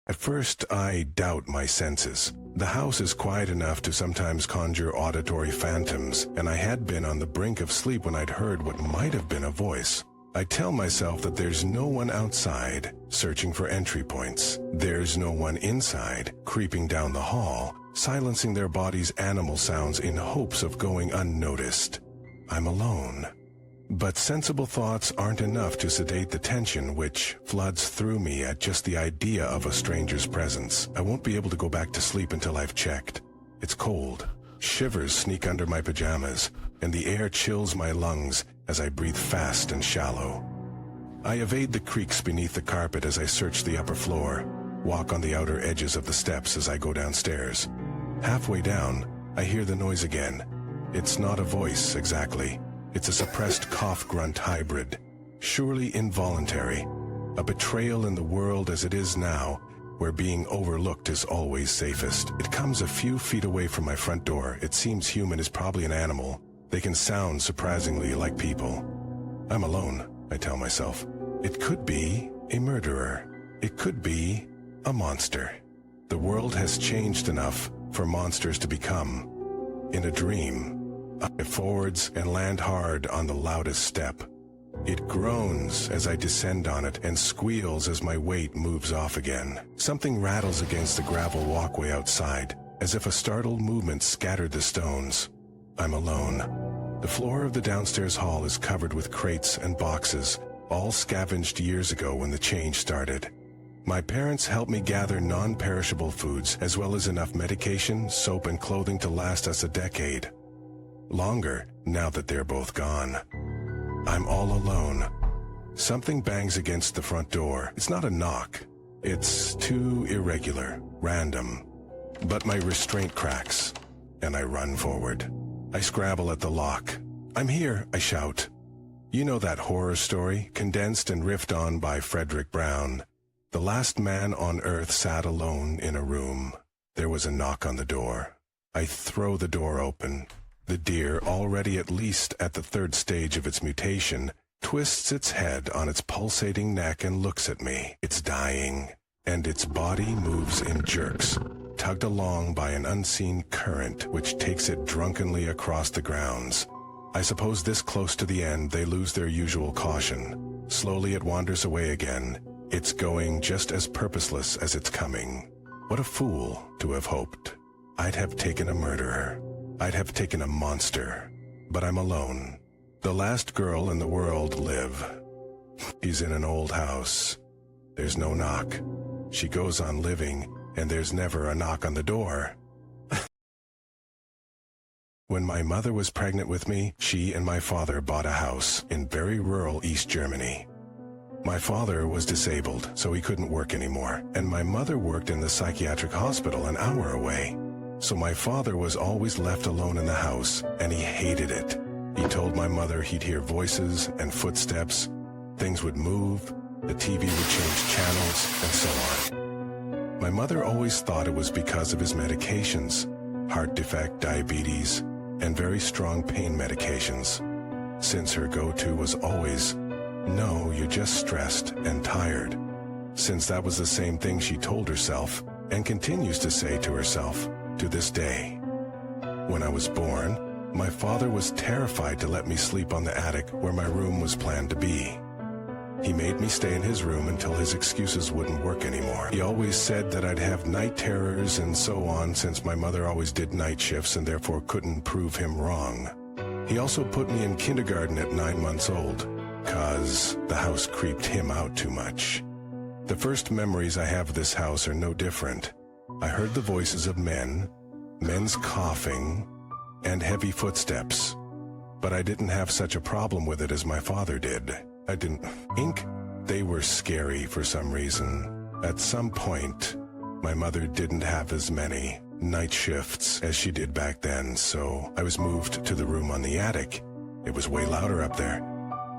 At first, I doubt my senses. The house is quiet enough to sometimes conjure auditory phantoms, and I had been on the brink of sleep when I'd heard what might have been a voice. I tell myself that there's no one outside, searching for entry points. There's no one inside, creeping down the hall, silencing their body's animal sounds in hopes of going unnoticed. I'm alone. But sensible thoughts aren't enough to sedate the tension which floods through me at just the idea of a stranger's presence. I won't be able to go back to sleep until I've checked. It's cold. Shivers sneak under my pajamas, and the air chills my lungs as I breathe fast and shallow. I evade the creaks beneath the carpet as I search the upper floor, walk on the outer edges of the steps as I go downstairs. Halfway down, I hear the noise again. It's not a voice, exactly. It's a suppressed cough-grunt hybrid, surely involuntary, a betrayal in the world as it is now, where being overlooked is always safest. It comes a few feet away from my front door. It seems human is probably an animal. They can sound surprisingly like people. I'm alone, I tell myself. It could be a murderer. It could be a monster. The world has changed enough for monsters to become. In a dream, I forwards and land hard on the loudest step. It groans as I descend on it and squeals as my weight moves off again. Something rattles against the gravel walkway outside, as if a startled movement scattered the stones. I'm alone. The floor of the downstairs hall is covered with crates and boxes, all scavenged years ago when the change started. My parents helped me gather non-perishable foods, as well as enough medication, soap, and clothing to last us a decade. Longer, now that they're both gone. I'm all alone. Something bangs against the front door. It's not a knock. It's too irregular, random. But my restraint cracks, and I run forward. I scrabble at the lock. "I'm here," I shout. You know that horror story, condensed and riffed on by Frederick Brown. The last man on earth sat alone in a room. There was a knock on the door. I throw the door open. The deer, already at least at the third stage of its mutation, twists its head on its pulsating neck and looks at me. It's dying, and its body moves in jerks, tugged along by an unseen current which takes it drunkenly across the grounds. I suppose this close to the end they lose their usual caution. Slowly it wanders away again. It's going just as purposeless as it's coming. What a fool to have hoped. I'd have taken a murderer. I'd have taken a monster. But I'm alone. The last girl in the world, Liv. She's in an old house. There's no knock. She goes on living, and there's never a knock on the door. When my mother was pregnant with me, she and my father bought a house in very rural East Germany. My father was disabled, so he couldn't work anymore, and my mother worked in the psychiatric hospital an hour away. So my father was always left alone in the house, and he hated it. He told my mother he'd hear voices and footsteps, things would move, the TV would change channels, and so on. My mother always thought it was because of his medications, heart defect, diabetes, and very strong pain medications, since her go-to was always, "No, you're just stressed and tired," since that was the same thing she told herself and continues to say to herself to this day. When I was born, my father was terrified to let me sleep on the attic where my room was planned to be. He made me stay in his room until his excuses wouldn't work anymore. He always said that I'd have night terrors and so on, since my mother always did night shifts and therefore couldn't prove him wrong. He also put me in kindergarten at 9 months old, 'cause the house creeped him out too much. The first memories I have of this house are no different. I heard the voices of men's coughing, and heavy footsteps. But I didn't have such a problem with it as my father did. I didn't think they were scary for some reason. At some point, my mother didn't have as many night shifts as she did back then, so I was moved to the room on the attic. It was way louder up there.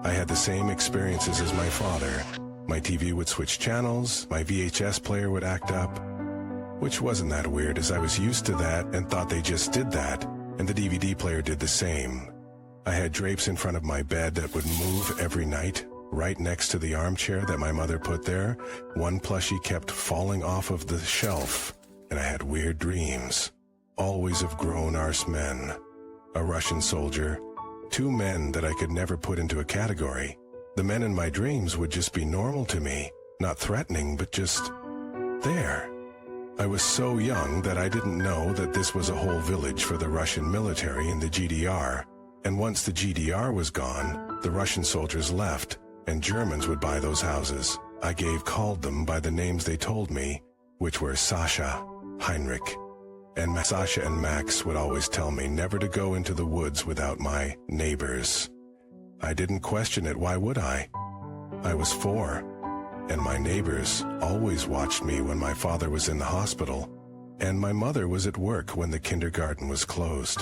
I had the same experiences as my father. My TV would switch channels, my VHS player would act up, which wasn't that weird as I was used to that and thought they just did that, and the DVD player did the same. I had drapes in front of my bed that would move every night, Right next to the armchair that my mother put there, one plushie kept falling off of the shelf, and I had weird dreams, always of grown-arse men. A Russian soldier, two men that I could never put into a category. The men in my dreams would just be normal to me, not threatening, but just there. I was so young that I didn't know that this was a whole village for the Russian military in the GDR. And once the GDR was gone, the Russian soldiers left, and Germans would buy those houses. I called them by the names they told me, which were Sasha, Heinrich, and Sasha and Max would always tell me never to go into the woods without my neighbors. I didn't question it, why would I? I was 4, and my neighbors always watched me when my father was in the hospital, and my mother was at work when the kindergarten was closed.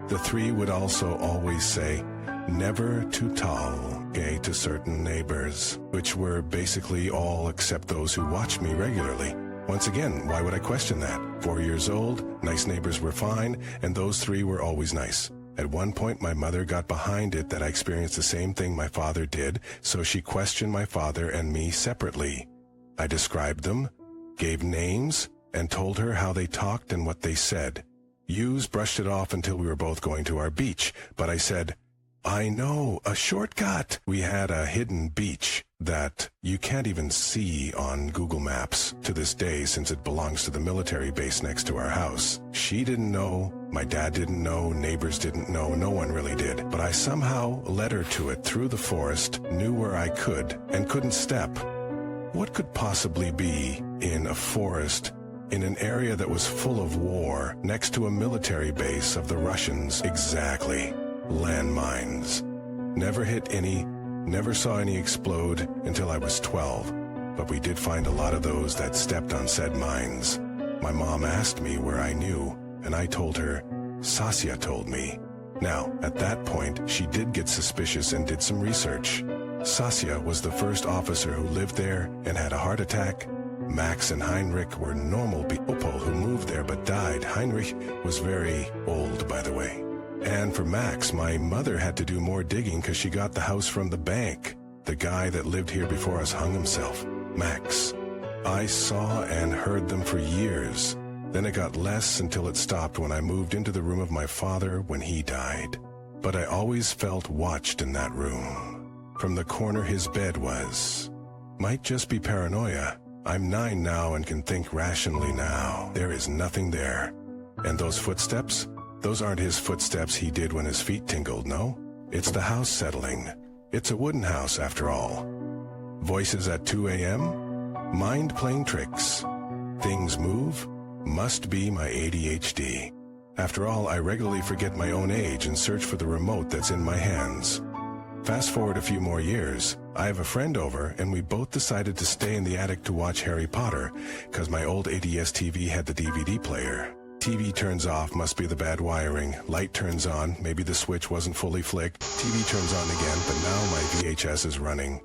The 3 would also always say, never to talk to certain neighbors, which were basically all except those who watched me regularly. Once again, why would I question that? 4 years old, nice neighbors were fine, and those 3 were always nice. At one point, my mother got behind it that I experienced the same thing my father did, so she questioned my father and me separately. I described them, gave names, and told her how they talked and what they said. Hughes brushed it off until we were both going to our beach, but I said, I know, a shortcut. We had a hidden beach that you can't even see on Google Maps to this day since it belongs to the military base next to our house. She didn't know, my dad didn't know, neighbors didn't know, no one really did. But I somehow led her to it through the forest, knew where I could, and couldn't step. What could possibly be in a forest in an area that was full of war next to a military base of the Russians? Exactly. Landmines. Never hit any, never saw any explode until I was 12, but we did find a lot of those that stepped on said mines. My mom asked me where I knew, and I told her, Sasha told me. Now, at that point, she did get suspicious and did some research. Sasha was the first officer who lived there and had a heart attack. Max and Heinrich were normal people who moved there but died. Heinrich was very old, by the way. And for Max, my mother had to do more digging because she got the house from the bank. The guy that lived here before us hung himself. Max. I saw and heard them for years. Then it got less until it stopped when I moved into the room of my father when he died. But I always felt watched in that room. From the corner his bed was. Might just be paranoia. I'm 9 now and can think rationally now. There is nothing there. And those footsteps? Those aren't his footsteps he did when his feet tingled, no? It's the house settling. It's a wooden house, after all. Voices at 2 a.m.? Mind playing tricks. Things move? Must be my ADHD. After all, I regularly forget my own age and search for the remote that's in my hands. Fast forward a few more years, I have a friend over and we both decided to stay in the attic to watch Harry Potter, because my old ADS TV had the DVD player. TV turns off, must be the bad wiring. Light turns on, maybe the switch wasn't fully flicked. TV turns on again, but now my VHS is running.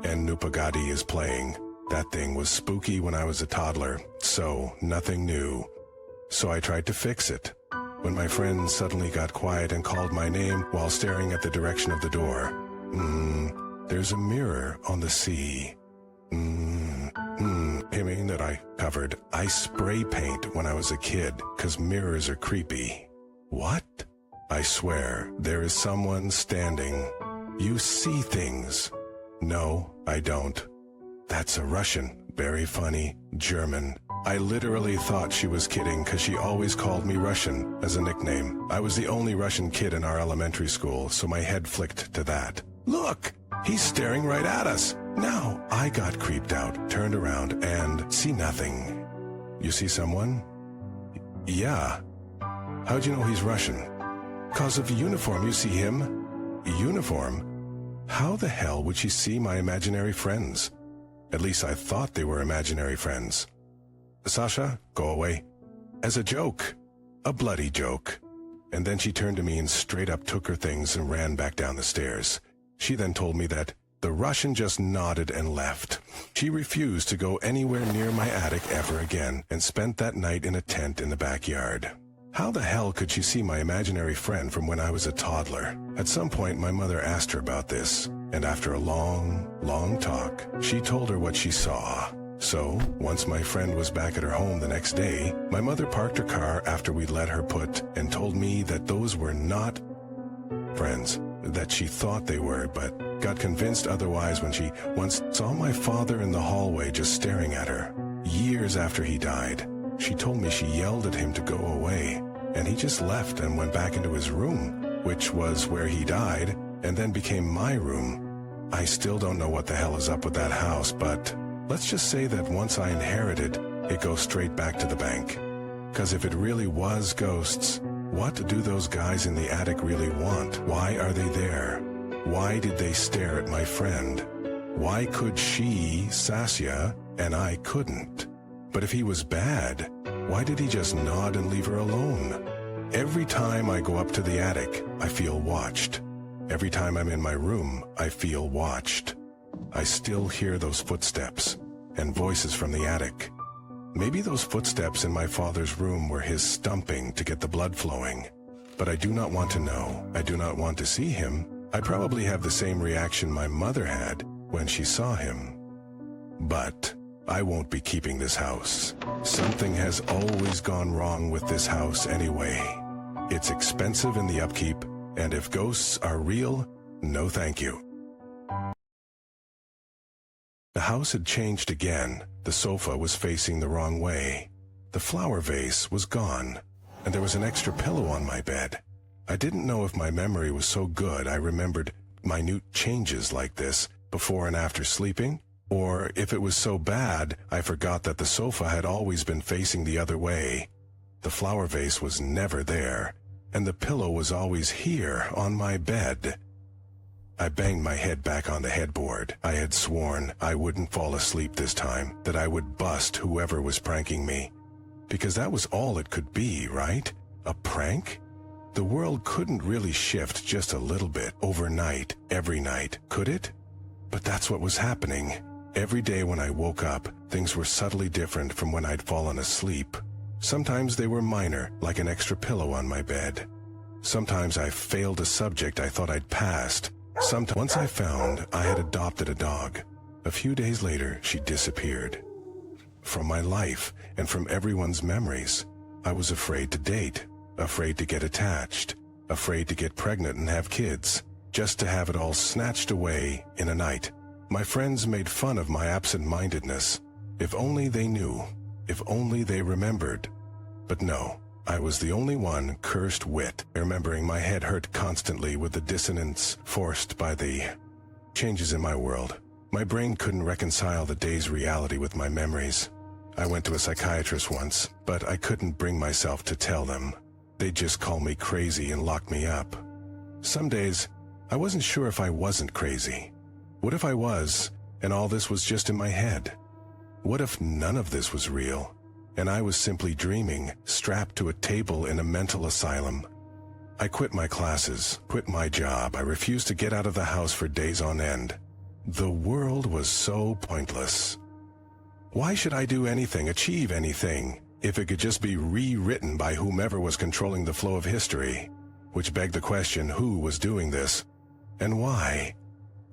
And Nupagati is playing. That thing was spooky when I was a toddler, so nothing new. So I tried to fix it. When my friend suddenly got quiet and called my name while staring at the direction of the door. There's a mirror on the sea. Hemming that I covered. I spray paint when I was a kid, 'cause mirrors are creepy. What? I swear, there is someone standing. You see things. No, I don't. That's a Russian. Very funny. German. I literally thought she was kidding, 'cause she always called me Russian as a nickname. I was the only Russian kid in our elementary school, so my head flicked to that. Look! He's staring right at us. Now, I got creeped out, turned around, and see nothing. You see someone? Yeah. How'd you know he's Russian? 'Cause of uniform, you see him? Uniform? How the hell would she see my imaginary friends? At least I thought they were imaginary friends. Sasha, go away. As a joke. A bloody joke. And then she turned to me and straight up took her things and ran back down the stairs. She then told me that the Russian just nodded and left. She refused to go anywhere near my attic ever again and spent that night in a tent in the backyard. How the hell could she see my imaginary friend from when I was a toddler? At some point, my mother asked her about this, and after a long talk, she told her what she saw. So, once my friend was back at her home the next day, my mother parked her car after we'd let her put and told me that those were not friends, that she thought they were, but got convinced otherwise when she once saw my father in the hallway just staring at her. Years after he died, she told me she yelled at him to go away, and he just left and went back into his room, which was where he died, and then became my room. I still don't know what the hell is up with that house, but let's just say that once I inherit it, it goes straight back to the bank. 'Cause if it really was ghosts, what do those guys in the attic really want? Why are they there? Why did they stare at my friend? Why could she, Sasya, and I couldn't? But if he was bad, why did he just nod and leave her alone? Every time I go up to the attic, I feel watched. Every time I'm in my room, I feel watched. I still hear those footsteps and voices from the attic. Maybe those footsteps in my father's room were his stumping to get the blood flowing. But I do not want to know. I do not want to see him. I probably have the same reaction my mother had when she saw him. But I won't be keeping this house. Something has always gone wrong with this house anyway. It's expensive in the upkeep, and if ghosts are real, no thank you. The house had changed again. The sofa was facing the wrong way. The flower vase was gone, and there was an extra pillow on my bed. I didn't know if my memory was so good I remembered minute changes like this before and after sleeping, or if it was so bad I forgot that the sofa had always been facing the other way. The flower vase was never there, and the pillow was always here on my bed. I banged my head back on the headboard. I had sworn I wouldn't fall asleep this time, that I would bust whoever was pranking me. Because that was all it could be, right? A prank? The world couldn't really shift just a little bit overnight, every night, could it? But that's what was happening. Every day when I woke up, things were subtly different from when I'd fallen asleep. Sometimes they were minor, like an extra pillow on my bed. Sometimes I failed a subject I thought I'd passed. Once I found I had adopted a dog. A few days later, she disappeared. From my life and from everyone's memories. I was afraid to date, afraid to get attached, afraid to get pregnant and have kids, just to have it all snatched away in a night. My friends made fun of my absent-mindedness. If only they knew, if only they remembered. But no. I was the only one cursed wit, remembering my head hurt constantly with the dissonance forced by the changes in my world. My brain couldn't reconcile the day's reality with my memories. I went to a psychiatrist once, but I couldn't bring myself to tell them. They'd just call me crazy and lock me up. Some days, I wasn't sure if I wasn't crazy. What if I was, and all this was just in my head? What if none of this was real? And I was simply dreaming, strapped to a table in a mental asylum. I quit my classes, quit my job. I refused to get out of the house for days on end. The world was so pointless. Why should I do anything, achieve anything, if it could just be rewritten by whomever was controlling the flow of history? Which begged the question, who was doing this? And why?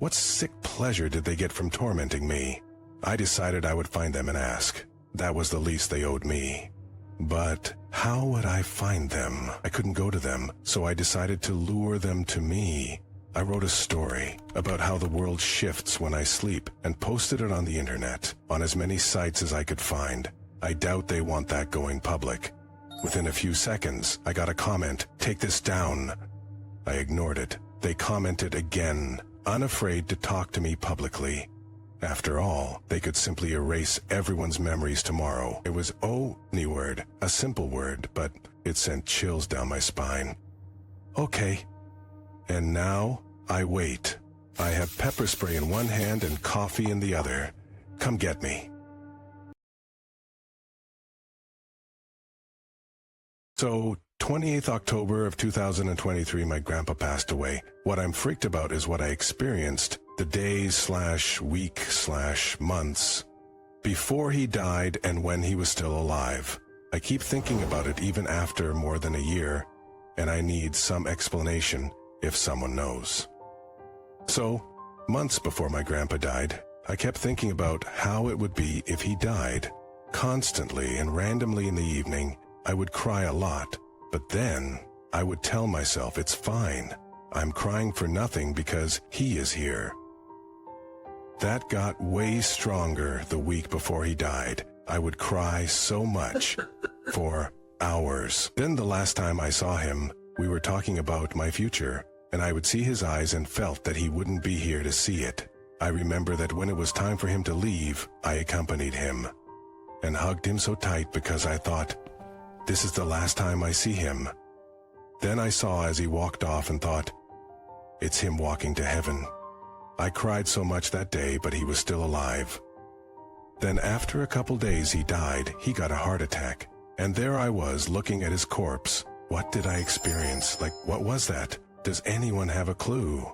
What sick pleasure did they get from tormenting me? I decided I would find them and ask. That was the least they owed me. But how would I find them? I couldn't go to them, so I decided to lure them to me. I wrote a story about how the world shifts when I sleep and posted it on the internet, on as many sites as I could find. I doubt they want that going public. Within a few seconds, I got a comment, "Take this down." I ignored it. They commented again, unafraid to talk to me publicly. After all, they could simply erase everyone's memories tomorrow. It was only word, a simple word, but it sent chills down my spine. Okay. And now, I wait. I have pepper spray in one hand and coffee in the other. Come get me. So, 28th October of 2023, my grandpa passed away. What I'm freaked about is what I experienced the days/week/months before he died and when he was still alive. I keep thinking about it even after more than a year, and I need some explanation if someone knows. So, months before my grandpa died, I kept thinking about how it would be if he died. Constantly and randomly in the evening, I would cry a lot, but then I would tell myself it's fine. I'm crying for nothing because he is here. That got way stronger the week before he died. I would cry so much for hours. Then the last time I saw him, we were talking about my future, and I would see his eyes and felt that he wouldn't be here to see it. I remember that when it was time for him to leave, I accompanied him and hugged him so tight because I thought, this is the last time I see him. Then I saw as he walked off and thought, it's him walking to heaven. I cried so much that day, but he was still alive. Then after a couple days he died. He got a heart attack. And there I was looking at his corpse. What did I experience? Like, what was that? Does anyone have a clue?